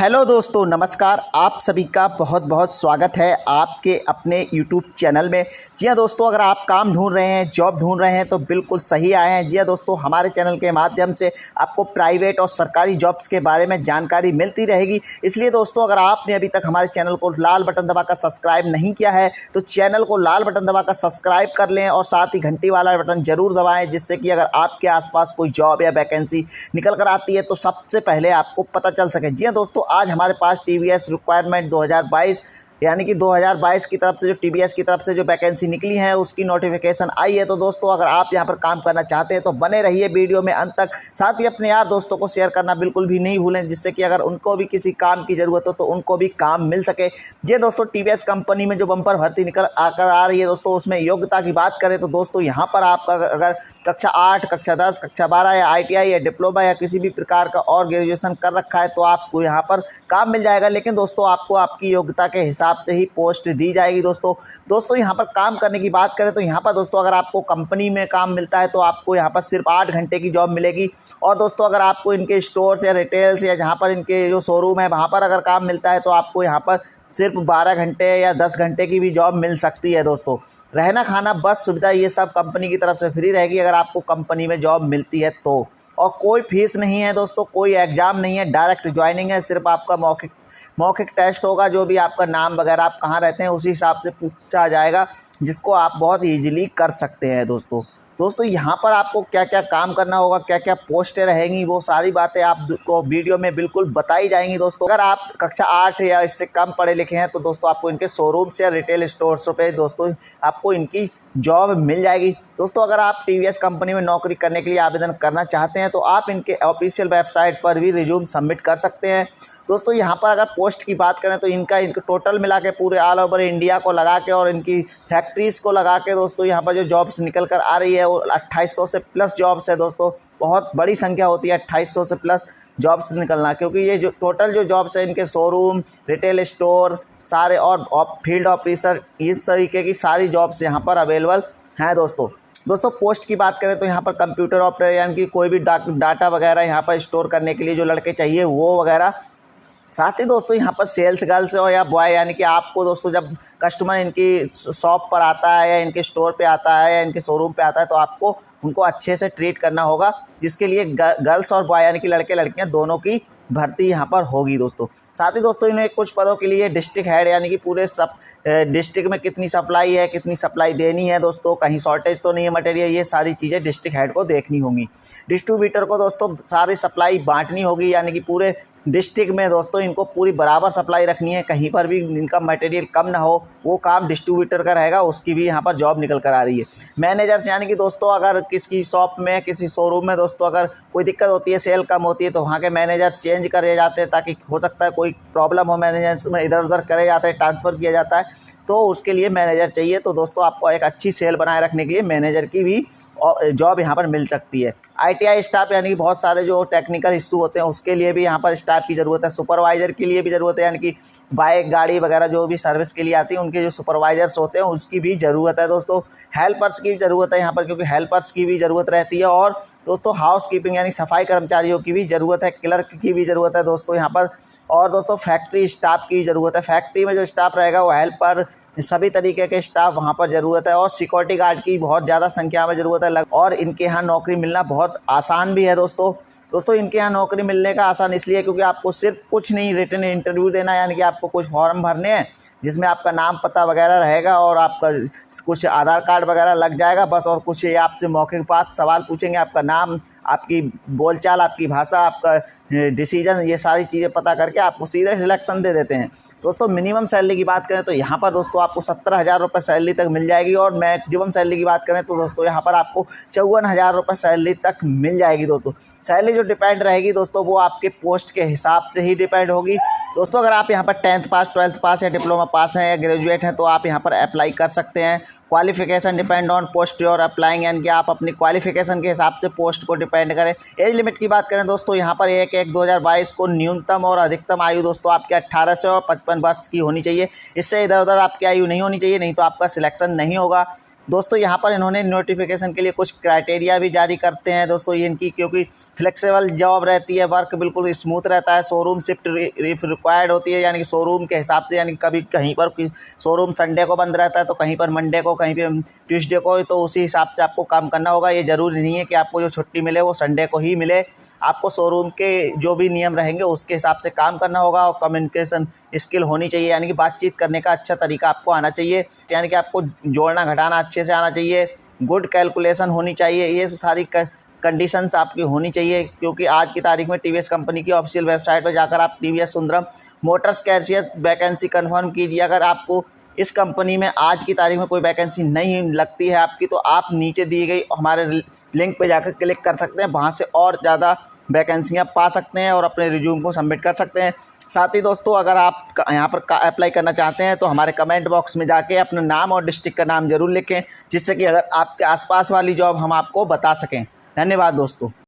Hello दोस्तों, नमस्कार। आप सभी का बहुत बहुत स्वागत है आपके अपने यूट्यूब चैनल में। जी हाँ दोस्तों, अगर आप काम ढूंढ रहे हैं, जॉब ढूंढ रहे हैं तो बिल्कुल सही आए हैं। जी हाँ दोस्तों, हमारे चैनल के माध्यम से आपको प्राइवेट और सरकारी जॉब्स के बारे में जानकारी मिलती रहेगी। इसलिए दोस्तों, अगर आपने अभी तक हमारे चैनल को लाल बटन दबाकर सब्सक्राइब नहीं किया है तो चैनल को लाल बटन दबाकर सब्सक्राइब कर लें और साथ ही घंटी वाला बटन जरूर दबाएँ, जिससे कि अगर आपके आसपास कोई जॉब या वैकेंसी निकल कर आती है तो सबसे पहले आपको पता चल सके। जी हाँ दोस्तों, आज हमारे पास टीवीएस रिक्वायरमेंट 2022 यानी कि 2022 की तरफ से जो टीवीएस की तरफ से जो वैकेंसी निकली है उसकी नोटिफिकेशन आई है। तो दोस्तों, अगर आप यहां पर काम करना चाहते हैं तो बने रहिए वीडियो में अंत तक। साथ ही अपने यार दोस्तों को शेयर करना बिल्कुल भी नहीं भूलें, जिससे कि अगर उनको भी किसी काम की ज़रूरत हो तो उनको भी काम मिल सके। ये दोस्तों, टीवीएस कंपनी में जो बम्पर भर्ती निकल आकर आ रही है दोस्तों, उसमें योग्यता की बात करें तो दोस्तों यहाँ पर आपका अगर कक्षा 8, कक्षा 10, कक्षा 12 या ITI या डिप्लोमा या किसी भी प्रकार का और ग्रेजुएशन कर रखा है तो आपको यहाँ पर काम मिल जाएगा। लेकिन दोस्तों, आपको आपकी योग्यता के हिसाब से ही पोस्ट दी जाएगी। दोस्तों यहाँ पर काम करने की बात करें तो यहाँ पर दोस्तों, अगर आपको कंपनी में काम मिलता है तो आपको यहाँ पर सिर्फ 8 घंटे की जॉब मिलेगी। और दोस्तों, अगर आपको इनके स्टोर्स या रिटेल्स या जहाँ पर इनके जो शोरूम है वहाँ पर अगर काम मिलता है तो आपको यहाँ पर सिर्फ 12 घंटे या 10 घंटे की भी जॉब मिल सकती है। दोस्तों, रहना खाना बस सुविधा ये सब कंपनी की तरफ से फ्री रहेगी अगर आपको कंपनी में जॉब मिलती है तो। और कोई फीस नहीं है दोस्तों, कोई एग्ज़ाम नहीं है, डायरेक्ट ज्वाइनिंग है। सिर्फ आपका मौखिक टेस्ट होगा, जो भी आपका नाम वगैरह आप कहाँ रहते हैं उसी हिसाब से पूछा जाएगा, जिसको आप बहुत ईजिली कर सकते हैं। दोस्तों यहाँ पर आपको क्या क्या काम करना होगा, क्या क्या पोस्टें रहेंगी, वो सारी बातें आपको वीडियो में बिल्कुल बताई जाएंगी। दोस्तों, अगर आप कक्षा 8 या इससे कम पढ़े लिखे हैं तो दोस्तों आपको इनके शोरूम्स या रिटेल स्टोर्स पे दोस्तों आपको इनकी जॉब मिल जाएगी। दोस्तों, अगर आप टीवीएस कंपनी में नौकरी करने के लिए आवेदन करना चाहते हैं तो आप इनके ऑफिशियल वेबसाइट पर भी रिज्यूम सबमिट कर सकते हैं। दोस्तों, यहाँ पर अगर पोस्ट की बात करें तो इनका टोटल मिला के पूरे ऑल ओवर इंडिया को लगा के और इनकी फैक्ट्रीज़ को लगा के दोस्तों यहाँ पर जो जॉब्स निकल कर आ रही है वो 2800 से प्लस जॉब्स है। दोस्तों, बहुत बड़ी संख्या होती है 2800 से प्लस जॉब्स निकलना, क्योंकि ये जो टोटल जो जॉब्स है इनके शोरूम, रिटेल स्टोर सारे और फील्ड ऑफिसर, इस तरीके की सारी जॉब्स यहाँ पर अवेलेबल हैं। दोस्तों पोस्ट की बात करें तो यहाँ पर कंप्यूटर ऑपरेटर यानी कि कोई भी डाटा वगैरह यहाँ पर स्टोर करने के लिए जो लड़के चाहिए वो वगैरह। साथ ही दोस्तों यहाँ पर सेल्स गर्ल्स हो या बॉय, यानी कि आपको दोस्तों जब कस्टमर इनकी शॉप पर आता है या इनके स्टोर पे आता है या इनके शोरूम पे आता है तो आपको उनको अच्छे से ट्रीट करना होगा, जिसके लिए गर्ल्स और बॉय यानी कि लड़के लड़कियां दोनों की भर्ती यहाँ पर होगी। दोस्तों साथ ही दोस्तों इन्हें कुछ पदों के लिए डिस्ट्रिक्ट हेड यानी कि पूरे सब डिस्ट्रिक्ट में कितनी सप्लाई है, कितनी सप्लाई देनी है, दोस्तों कहीं शॉर्टेज तो नहीं है मटेरियल, ये सारी चीज़ें डिस्ट्रिक्ट हेड को देखनी होंगी। डिस्ट्रीब्यूटर को दोस्तों सारी सप्लाई बांटनी होगी, यानी कि पूरे डिस्ट्रिक्ट में दोस्तों इनको पूरी बराबर सप्लाई रखनी है, कहीं पर भी इनका मटेरियल कम ना हो, वो काम डिस्ट्रीब्यूटर का रहेगा। उसकी भी यहाँ पर जॉब निकल कर आ रही है। मैनेजर्स यानी कि दोस्तों अगर किसी शॉप में, किसी शोरूम में दोस्तों अगर कोई दिक्कत होती है, सेल कम होती है तो वहाँ के मैनेजर चेंज करे जाते हैं, ताकि हो सकता है कोई प्रॉब्लम हो, मैनेजर्स में इधर उधर करे जाते हैं, ट्रांसफ़र किया जाता है, तो उसके लिए मैनेजर चाहिए। तो दोस्तों आपको एक अच्छी सेल बनाए रखने के लिए मैनेजर की भी जॉब यहाँ पर मिल सकती है। ITI स्टाफ यानी कि बहुत सारे जो टेक्निकल इशू होते हैं उसके लिए भी यहाँ पर स्टाफ की ज़रूरत है। सुपरवाइज़र के लिए भी ज़रूरत है, यानी कि बाइक गाड़ी वगैरह जो भी सर्विस के लिए आती है उनके जो सुपरवाइज़र्स होते हैं उसकी भी ज़रूरत है। दोस्तों हेल्पर्स की भी ज़रूरत है यहाँ पर, क्योंकि हेल्पर्स की भी ज़रूरत रहती है। और दोस्तों हाउस कीपिंग यानी सफाई कर्मचारियों की भी ज़रूरत है, क्लर्क की भी ज़रूरत है दोस्तों यहाँ पर। और दोस्तों फैक्ट्री स्टाफ की ज़रूरत है, फैक्ट्री में जो स्टाफ रहेगा वो हेल्पर, सभी तरीके के स्टाफ वहाँ पर ज़रूरत है। और सिक्योरिटी गार्ड की बहुत ज़्यादा संख्या में ज़रूरत है। और इनके यहाँ नौकरी मिलना बहुत आसान भी है। दोस्तों इनके यहाँ नौकरी मिलने का आसान इसलिए क्योंकि आपको सिर्फ कुछ नहीं, रिटन इंटरव्यू देना, यानी कि आपको कुछ फॉर्म भरने हैं जिसमें आपका नाम पता वगैरह रहेगा और आपका कुछ आधार कार्ड वगैरह लग जाएगा बस। और कुछ ये आपसे मौखिक बात सवाल पूछेंगे, आपका नाम, आपकी बोलचाल, आपकी भाषा, आपका डिसीजन, ये सारी चीज़ें पता करके आपको सीधे सिलेक्शन दे देते हैं। दोस्तों मिनिमम सैलरी की बात करें तो यहाँ पर दोस्तों आपको 17,000 रुपये सैलरी तक मिल जाएगी। और मैक्सिमम सैलरी की बात करें तो दोस्तों यहाँ पर आपको 54,000 रुपये सैलरी तक मिल जाएगी। दोस्तों सैलरी जो डिपेंड रहेगी दोस्तों वो आपके पोस्ट के हिसाब से ही डिपेंड होगी। दोस्तों अगर आप यहाँ पर 10th पास, 12th पास या डिप्लोमा पास हैं या ग्रेजुएट हैं तो आप यहाँ पर अप्लाई कर सकते हैं। Qualification depend on post your applying, यानी कि आप अपनी क्वालिफिकेशन के हिसाब से पोस्ट को डिपेंड करें। एज लिमिट की बात करें दोस्तों यहाँ पर 1/1/2022 को न्यूनतम और अधिकतम आयु दोस्तों आपकी 18 से और 55 वर्ष की होनी चाहिए। इससे इधर उधर आपकी आयु नहीं होनी चाहिए, नहीं तो आपका सिलेक्शन नहीं होगा। दोस्तों यहाँ पर इन्होंने नोटिफिकेशन के लिए कुछ क्राइटेरिया भी जारी करते हैं दोस्तों ये इनकी, क्योंकि फ्लेक्सिबल जॉब रहती है, वर्क बिल्कुल स्मूथ रहता है, शोरूम शिफ्ट रिक्वायर्ड होती है, यानी कि शोरूम के हिसाब से, यानी कभी कहीं पर शोरूम संडे को बंद रहता है तो कहीं पर मंडे को, कहीं पर ट्यूसडे को, तो उसी हिसाब से आपको काम करना होगा। ये ज़रूरी नहीं है कि आपको जो छुट्टी मिले वो संडे को ही मिले, आपको शोरूम के जो भी नियम रहेंगे उसके हिसाब से काम करना होगा। और कम्युनिकेशन स्किल होनी चाहिए, यानी कि बातचीत करने का अच्छा तरीका आपको आना चाहिए, यानी कि आपको जोड़ना घटाना अच्छे से आना चाहिए, गुड कैलकुलेशन होनी चाहिए, ये सारी कंडीशंस आपकी होनी चाहिए। क्योंकि आज की तारीख में टीवीएस कंपनी की ऑफिशियल वेबसाइट पर जाकर आप TVS Sundaram Motors cashier vacancy confirm कीजिए। अगर आपको इस कंपनी में आज की तारीख में कोई वैकेंसी नहीं लगती है आपकी, तो आप नीचे दी गई हमारे लिंक पे जाकर क्लिक कर सकते हैं, वहाँ से और ज़्यादा वैकेंसियाँ पा सकते हैं और अपने रिज्यूम को सबमिट कर सकते हैं। साथ ही दोस्तों अगर आप यहाँ पर अप्लाई करना चाहते हैं तो हमारे कमेंट बॉक्स में जाके अपना नाम और डिस्ट्रिक्ट का नाम ज़रूर लिखें, जिससे कि अगर आपके आसपास वाली जॉब हम आपको बता सकें। धन्यवाद दोस्तों।